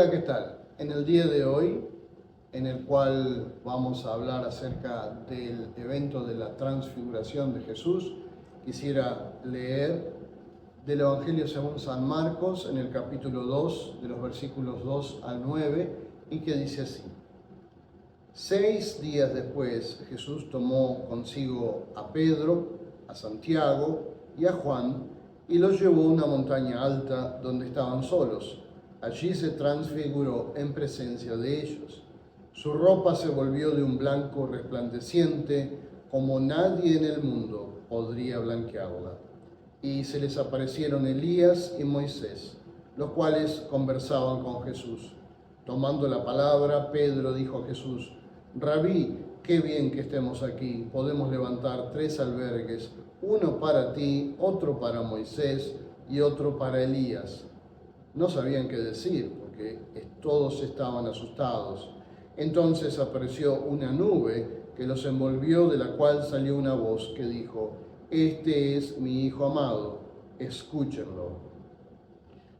Hola, ¿qué tal? En el día de hoy, en el cual vamos a hablar acerca del evento de la transfiguración de Jesús, quisiera leer del Evangelio según San Marcos en el capítulo 2, de los versículos 2 al 9, y que dice así. 6 días después, Jesús tomó consigo a Pedro, a Santiago y a Juan, y los llevó a una montaña alta donde estaban solos. Allí se transfiguró en presencia de ellos. Su ropa se volvió de un blanco resplandeciente, como nadie en el mundo podría blanquearla. Y se les aparecieron Elías y Moisés, los cuales conversaban con Jesús. Tomando la palabra, Pedro dijo a Jesús: Rabí, qué bien que estemos aquí. Podemos levantar 3 albergues, uno para ti, otro para Moisés y otro para Elías. No sabían qué decir, porque todos estaban asustados. Entonces apareció una nube que los envolvió, de la cual salió una voz que dijo: Este es mi Hijo amado, escúchenlo.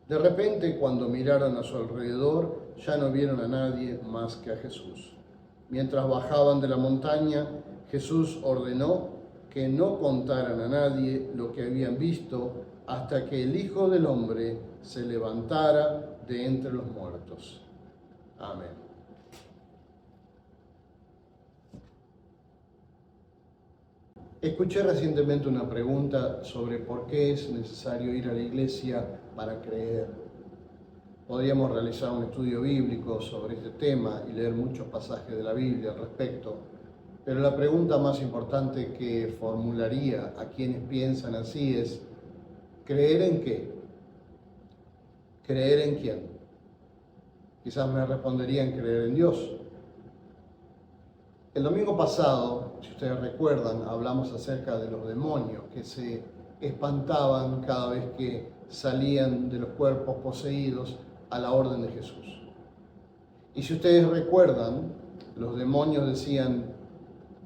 De repente, cuando miraron a su alrededor, ya no vieron a nadie más que a Jesús. Mientras bajaban de la montaña, Jesús ordenó que no contaran a nadie lo que habían visto hasta que el Hijo del Hombre se levantara de entre los muertos. Amén. Escuché recientemente una pregunta sobre por qué es necesario ir a la iglesia para creer. Podríamos realizar un estudio bíblico sobre este tema y leer muchos pasajes de la Biblia al respecto, pero la pregunta más importante que formularía a quienes piensan así es: ¿creer en qué? ¿Creer en quién? Quizás me responderían: creer en Dios. El domingo pasado, si ustedes recuerdan, hablamos acerca de los demonios que se espantaban cada vez que salían de los cuerpos poseídos a la orden de Jesús. Y si ustedes recuerdan, los demonios decían: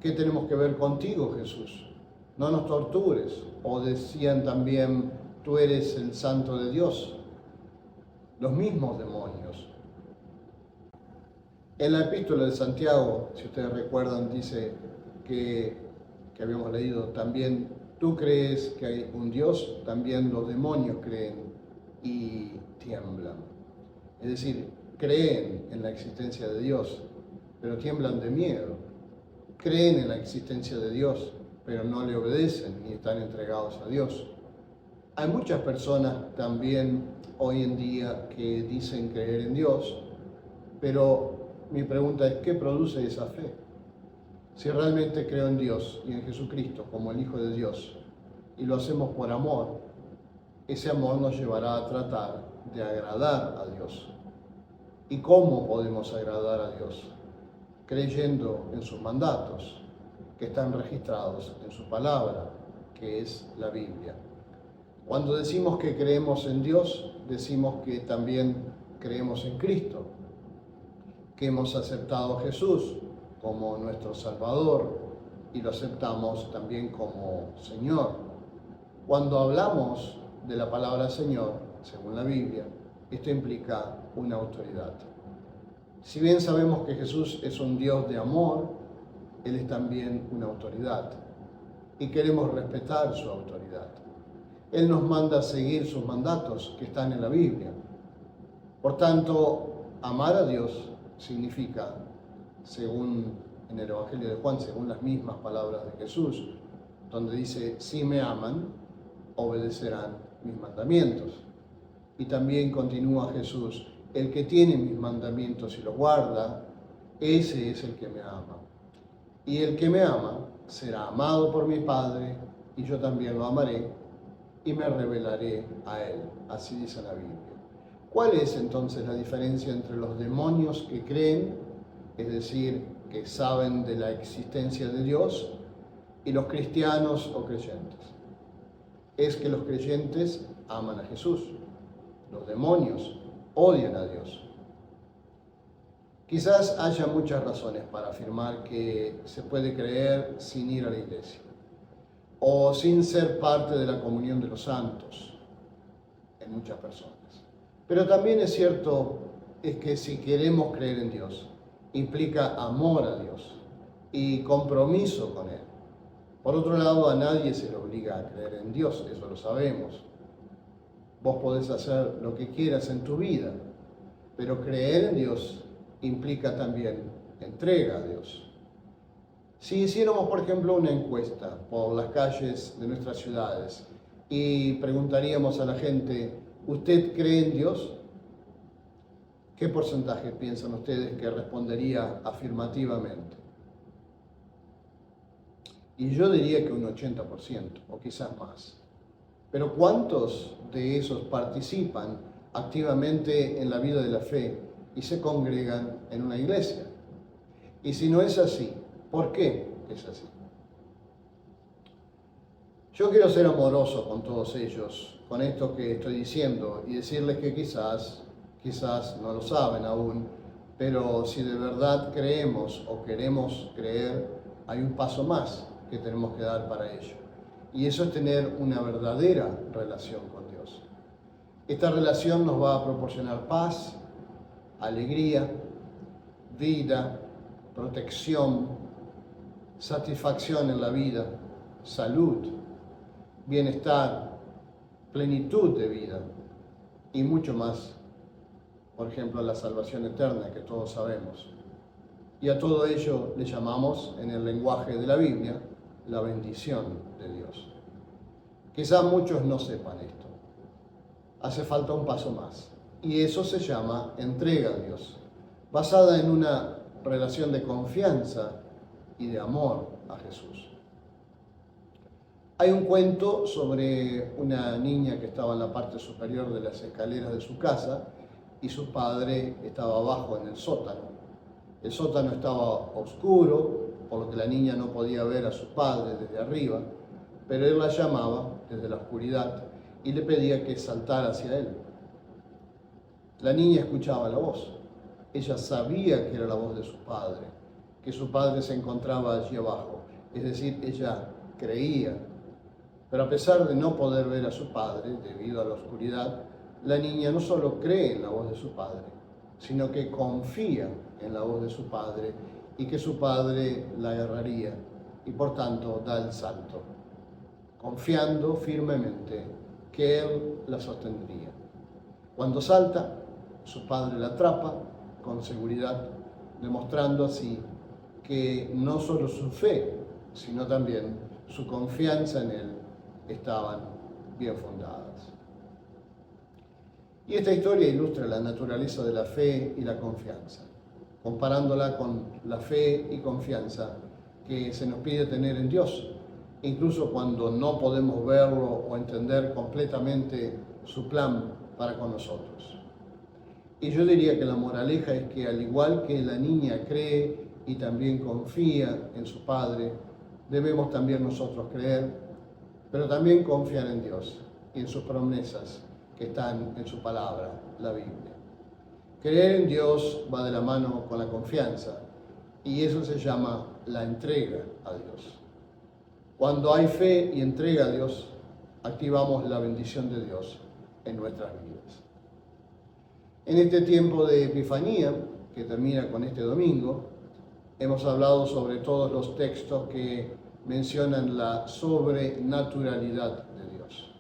¿qué tenemos que ver contigo, Jesús? No nos tortures. O decían también: tú eres el Santo de Dios. Los mismos demonios. En la epístola de Santiago, si ustedes recuerdan, dice que habíamos leído también: tú crees que hay un Dios, también los demonios creen y tiemblan. Es decir, creen en la existencia de Dios, pero tiemblan de miedo. Creen en la existencia de Dios, pero no le obedecen ni están entregados a Dios. Hay muchas personas también hoy en día que dicen creer en Dios, pero mi pregunta es: ¿qué produce esa fe? Si realmente creo en Dios y en Jesucristo como el Hijo de Dios, y lo hacemos por amor, ese amor nos llevará a tratar de agradar a Dios. ¿Y cómo podemos agradar a Dios? Creyendo en sus mandatos, que están registrados en su palabra, que es la Biblia. Cuando decimos que creemos en Dios, decimos que también creemos en Cristo, que hemos aceptado a Jesús como nuestro Salvador y lo aceptamos también como Señor. Cuando hablamos de la palabra Señor, según la Biblia, esto implica una autoridad. Si bien sabemos que Jesús es un Dios de amor, Él es también una autoridad y queremos respetar su autoridad. Él nos manda a seguir sus mandatos que están en la Biblia. Por tanto, amar a Dios significa, según en el Evangelio de Juan, según las mismas palabras de Jesús, donde dice: si me aman, obedecerán mis mandamientos. Y también continúa Jesús: el que tiene mis mandamientos y los guarda, ese es el que me ama. Y el que me ama será amado por mi Padre, y yo también lo amaré y me revelaré a él. Así dice la Biblia. ¿Cuál es entonces la diferencia entre los demonios que creen, es decir, que saben de la existencia de Dios, y los cristianos o creyentes? Es que los creyentes aman a Jesús. Los demonios odian a Dios. Quizás haya muchas razones para afirmar que se puede creer sin ir a la iglesia o sin ser parte de la comunión de los santos en muchas personas. Pero también es cierto es que si queremos creer en Dios, implica amor a Dios y compromiso con Él. Por otro lado, a nadie se le obliga a creer en Dios, eso lo sabemos. Vos podés hacer lo que quieras en tu vida, pero creer en Dios implica también entrega a Dios. Si hiciéramos, por ejemplo, una encuesta por las calles de nuestras ciudades y preguntaríamos a la gente, ¿usted cree en Dios? ¿Qué porcentaje piensan ustedes que respondería afirmativamente? Y yo diría que un 80% o quizás más. Pero ¿cuántos de esos participan activamente en la vida de la fe y se congregan en una iglesia? Y si no es así, ¿por qué es así? Yo quiero ser amoroso con todos ellos, con esto que estoy diciendo, y decirles que quizás no lo saben aún, pero si de verdad creemos o queremos creer, hay un paso más que tenemos que dar para ello. Y eso es tener una verdadera relación con Dios. Esta relación nos va a proporcionar paz, alegría, vida, protección, satisfacción en la vida, salud, bienestar, plenitud de vida y mucho más. Por ejemplo, la salvación eterna que todos sabemos. Y a todo ello le llamamos, en el lenguaje de la Biblia, la bendición de Dios. Quizá muchos no sepan esto. Hace falta un paso más. Y eso se llama entrega a Dios, basada en una relación de confianza y de amor a Jesús. Hay un cuento sobre una niña que estaba en la parte superior de las escaleras de su casa y su padre estaba abajo en el sótano. El sótano estaba oscuro, por lo que la niña no podía ver a su padre desde arriba, pero él la llamaba desde la oscuridad y le pedía que saltara hacia él. La niña escuchaba la voz. Ella sabía que era la voz de su padre, que su padre se encontraba allí abajo. Es decir, ella creía. Pero a pesar de no poder ver a su padre debido a la oscuridad, la niña no solo cree en la voz de su padre, sino que confía en la voz de su padre y que su padre la agarraría y por tanto da el salto, confiando firmemente que él la sostendría. Cuando salta, su padre la atrapa con seguridad, demostrando así que no solo su fe, sino también su confianza en él estaban bien fundadas. Y esta historia ilustra la naturaleza de la fe y la confianza, comparándola con la fe y confianza que se nos pide tener en Dios, incluso cuando no podemos verlo o entender completamente su plan para con nosotros. Y yo diría que la moraleja es que al igual que la niña cree y también confía en su padre, debemos también nosotros creer, pero también confiar en Dios y en sus promesas que están en su palabra, la Biblia. Creer en Dios va de la mano con la confianza y eso se llama la entrega a Dios. Cuando hay fe y entrega a Dios, activamos la bendición de Dios en nuestras vidas. En este tiempo de Epifanía, que termina con este domingo, hemos hablado sobre todos los textos que mencionan la sobrenaturalidad de Dios.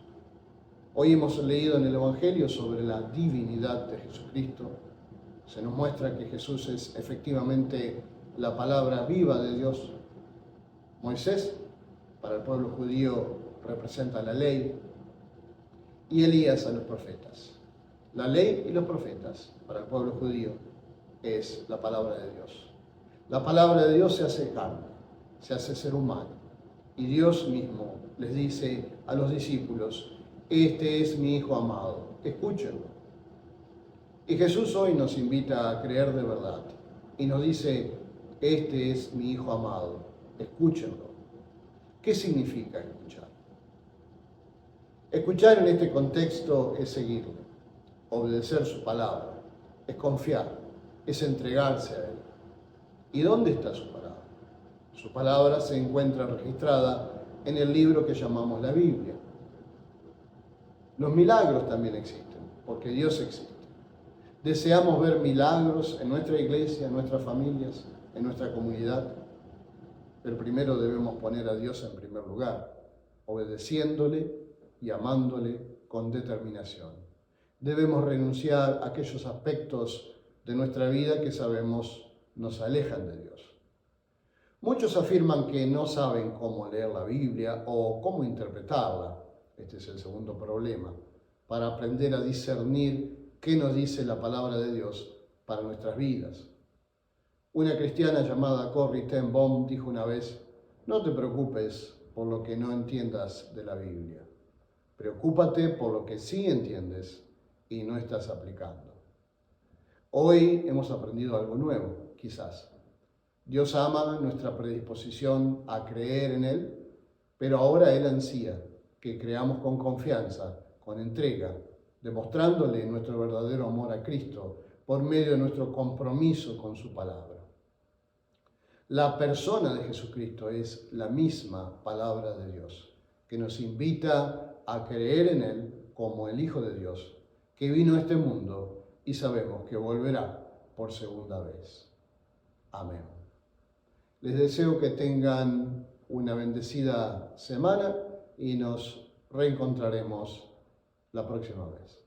Hoy hemos leído en el Evangelio sobre la divinidad de Jesucristo. Se nos muestra que Jesús es efectivamente la palabra viva de Dios. Moisés, para el pueblo judío, representa la ley, y Elías a los profetas. La ley y los profetas, para el pueblo judío, es la palabra de Dios. La palabra de Dios se hace carne, se hace ser humano. Y Dios mismo les dice a los discípulos, este es mi Hijo amado, escúchenlo. Y Jesús hoy nos invita a creer de verdad y nos dice, este es mi Hijo amado, escúchenlo. ¿Qué significa escuchar? Escuchar en este contexto es seguirlo, obedecer su palabra, es confiar, es entregarse a Él. ¿Y dónde está su palabra? Su palabra se encuentra registrada en el libro que llamamos la Biblia. Los milagros también existen, porque Dios existe. Deseamos ver milagros en nuestra iglesia, en nuestras familias, en nuestra comunidad. Pero primero debemos poner a Dios en primer lugar, obedeciéndole y amándole con determinación. Debemos renunciar a aquellos aspectos de nuestra vida que sabemos nos alejan de Dios. Muchos afirman que no saben cómo leer la Biblia o cómo interpretarla. Este es el segundo problema, para aprender a discernir qué nos dice la palabra de Dios para nuestras vidas. Una cristiana llamada Corrie ten Boom dijo una vez: no te preocupes por lo que no entiendas de la Biblia. Preocúpate por lo que sí entiendes y no estás aplicando. Hoy hemos aprendido algo nuevo, quizás. Dios ama nuestra predisposición a creer en Él, pero ahora Él ansía que creamos con confianza, con entrega, demostrándole nuestro verdadero amor a Cristo por medio de nuestro compromiso con su palabra. La persona de Jesucristo es la misma palabra de Dios, que nos invita a creer en Él como el Hijo de Dios, que vino a este mundo y sabemos que volverá por segunda vez. Amén. Les deseo que tengan una bendecida semana y nos reencontraremos la próxima vez.